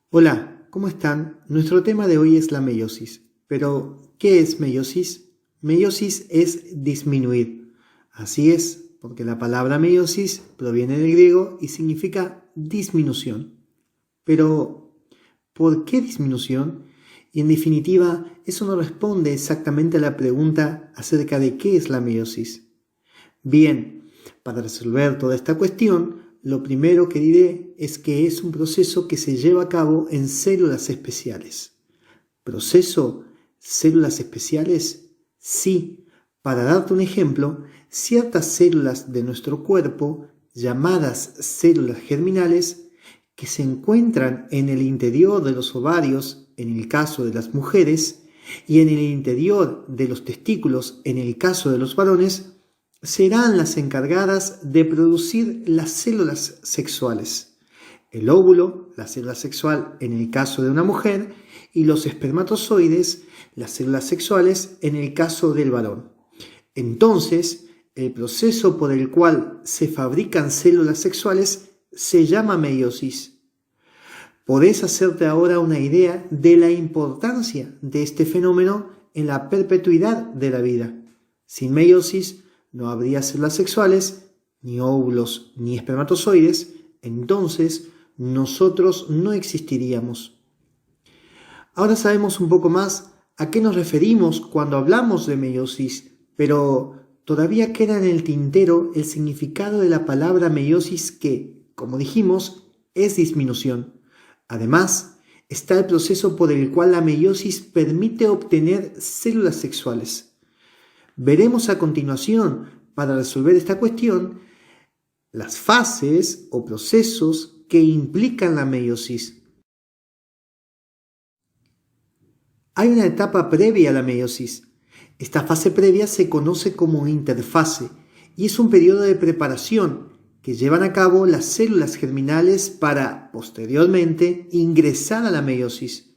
Hola, ¿cómo están? Nuestro tema de hoy es la meiosis. Pero, ¿qué es meiosis? Meiosis es disminuir. Así es, porque la palabra meiosis proviene del griego y significa disminución. Pero, ¿por qué disminución? Y en definitiva, eso no responde exactamente a la pregunta acerca de qué es la meiosis. Bien, para resolver toda esta cuestión, lo primero que diré es que es un proceso que se lleva a cabo en células especiales. ¿Proceso? ¿Células especiales? Sí. Para darte un ejemplo, ciertas células de nuestro cuerpo, llamadas células germinales, que se encuentran en el interior de los ovarios, en el caso de las mujeres, y en el interior de los testículos, en el caso de los varones, serán las encargadas de producir las células sexuales. El óvulo, la célula sexual en el caso de una mujer, y los espermatozoides, las células sexuales en el caso del varón. Entonces, el proceso por el cual se fabrican células sexuales se llama meiosis. Podés hacerte ahora una idea de la importancia de este fenómeno en la perpetuidad de la vida. Sin meiosis no habría células sexuales, ni óvulos, ni espermatozoides, entonces nosotros no existiríamos. Ahora sabemos un poco más a qué nos referimos cuando hablamos de meiosis, pero todavía queda en el tintero el significado de la palabra meiosis que, como dijimos, es disminución. Además, está el proceso por el cual la meiosis permite obtener células sexuales. Veremos a continuación, para resolver esta cuestión, las fases o procesos que implican la meiosis. Hay una etapa previa a la meiosis. Esta fase previa se conoce como interfase y es un periodo de preparación que llevan a cabo las células germinales para, posteriormente, ingresar a la meiosis.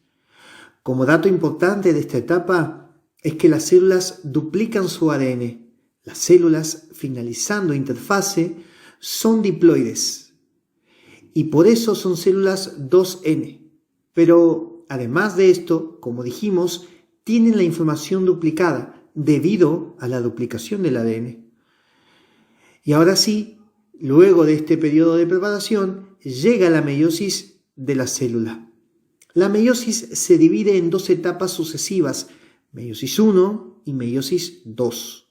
Como dato importante de esta etapa es que las células duplican su ADN. Las células, finalizando interfase, son diploides y por eso son células 2N. Pero además de esto, como dijimos, tienen la información duplicada debido a la duplicación del ADN. Y ahora sí, luego de este periodo de preparación, llega la meiosis de la célula. La meiosis se divide en dos etapas sucesivas, meiosis 1 y meiosis 2.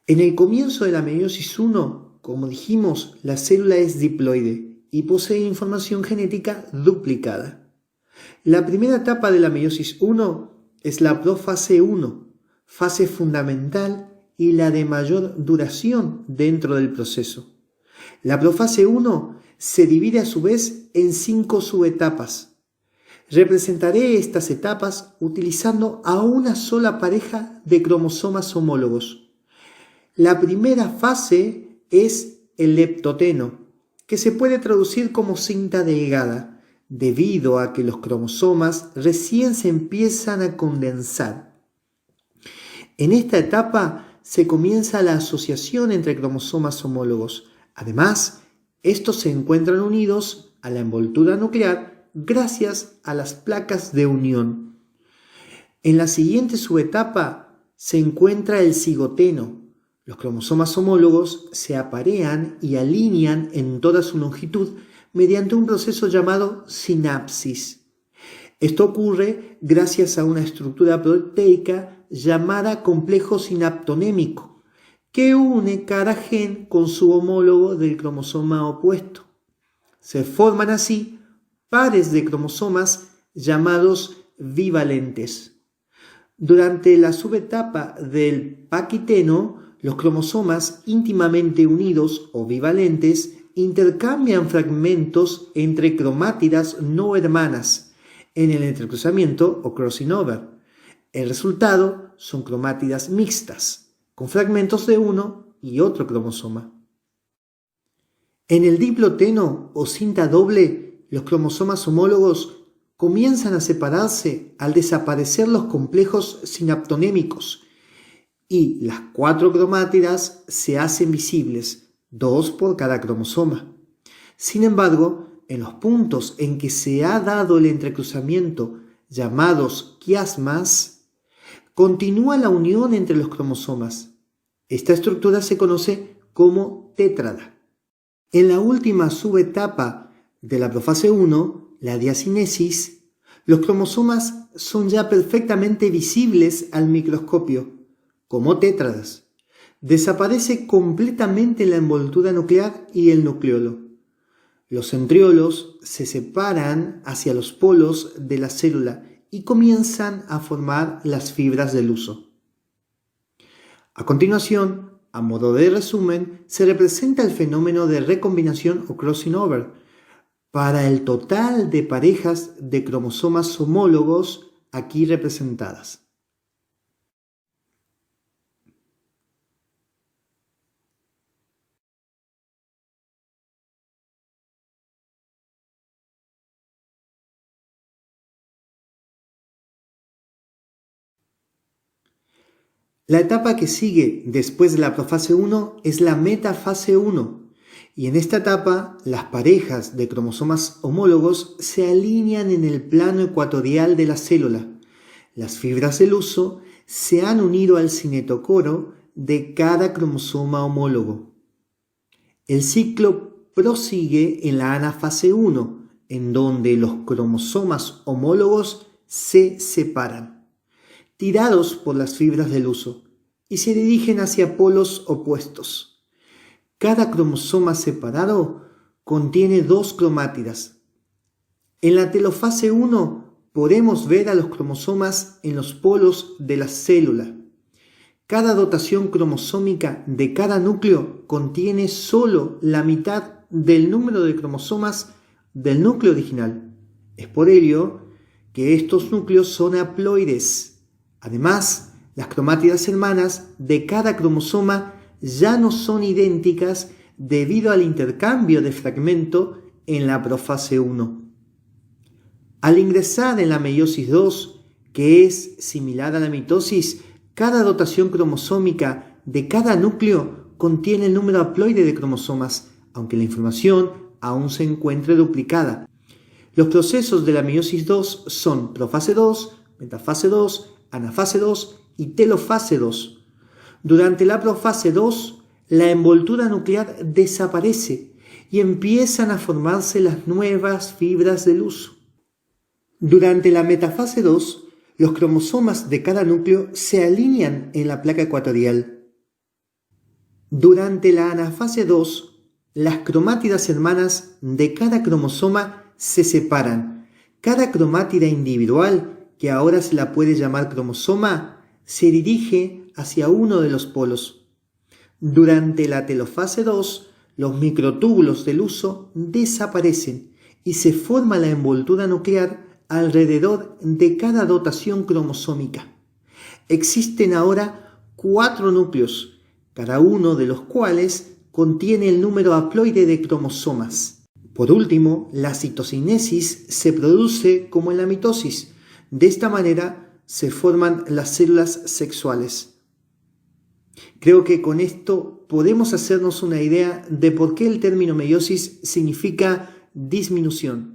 En el comienzo de la meiosis 1, como dijimos, la célula es diploide y posee información genética duplicada. La primera etapa de la meiosis 1 es la profase 1, fase fundamental y la de mayor duración dentro del proceso. La profase 1 se divide a su vez en 5 subetapas. Representaré estas etapas utilizando a una sola pareja de cromosomas homólogos. La primera fase es el leptoteno, que se puede traducir como cinta delgada, debido a que los cromosomas recién se empiezan a condensar. En esta etapa se comienza la asociación entre cromosomas homólogos. Además, estos se encuentran unidos a la envoltura nuclear gracias a las placas de unión. En la siguiente subetapa se encuentra el cigoteno. Los cromosomas homólogos se aparean y alinean en toda su longitud mediante un proceso llamado sinapsis. Esto ocurre gracias a una estructura proteica llamada complejo sinaptonémico, que une cada gen con su homólogo del cromosoma opuesto. Se forman así pares de cromosomas llamados bivalentes. Durante la subetapa del paquiteno, los cromosomas íntimamente unidos o bivalentes intercambian fragmentos entre cromátidas no hermanas en el entrecruzamiento o crossing over. El resultado son cromátidas mixtas, con fragmentos de uno y otro cromosoma. En el diploteno o cinta doble, los cromosomas homólogos comienzan a separarse al desaparecer los complejos sinaptonémicos y las 4 cromátidas se hacen visibles, 2 por cada cromosoma. Sin embargo, en los puntos en que se ha dado el entrecruzamiento, llamados quiasmas, continúa la unión entre los cromosomas. Esta estructura se conoce como tétrada. En la última subetapa de la profase 1, la diacinesis, los cromosomas son ya perfectamente visibles al microscopio, como tétradas. Desaparece completamente la envoltura nuclear y el nucleolo. Los centriolos se separan hacia los polos de la célula y comienzan a formar las fibras del huso. A continuación, a modo de resumen, se representa el fenómeno de recombinación o crossing over para el total de parejas de cromosomas homólogos aquí representadas. La etapa que sigue después de la profase 1 es la metafase 1, y en esta etapa las parejas de cromosomas homólogos se alinean en el plano ecuatorial de la célula. Las fibras del huso se han unido al cinetocoro de cada cromosoma homólogo. El ciclo prosigue en la anafase 1, en donde los cromosomas homólogos se separan, tirados por las fibras del huso, y se dirigen hacia polos opuestos. Cada cromosoma separado contiene 2 cromátidas. En la telofase 1 podemos ver a los cromosomas en los polos de la célula. Cada dotación cromosómica de cada núcleo contiene solo la mitad del número de cromosomas del núcleo original. Es por ello que estos núcleos son haploides. Además, las cromátidas hermanas de cada cromosoma ya no son idénticas debido al intercambio de fragmento en la profase 1. Al ingresar en la meiosis 2, que es similar a la mitosis, cada dotación cromosómica de cada núcleo contiene el número haploide de cromosomas, aunque la información aún se encuentre duplicada. Los procesos de la meiosis 2 son profase 2, metafase 2, anafase 2 y telofase 2. Durante la profase 2, la envoltura nuclear desaparece y empiezan a formarse las nuevas fibras del huso. Durante la metafase 2, los cromosomas de cada núcleo se alinean en la placa ecuatorial. Durante la anafase 2, las cromátidas hermanas de cada cromosoma se separan. Cada cromátida individual, que ahora se la puede llamar cromosoma, se dirige hacia uno de los polos. Durante la telofase 2, los microtúbulos del huso desaparecen y se forma la envoltura nuclear alrededor de cada dotación cromosómica. Existen ahora 4 núcleos, cada uno de los cuales contiene el número haploide de cromosomas. Por último, la citocinesis se produce como en la mitosis. De esta manera se forman las células sexuales. Creo que con esto podemos hacernos una idea de por qué el término meiosis significa disminución.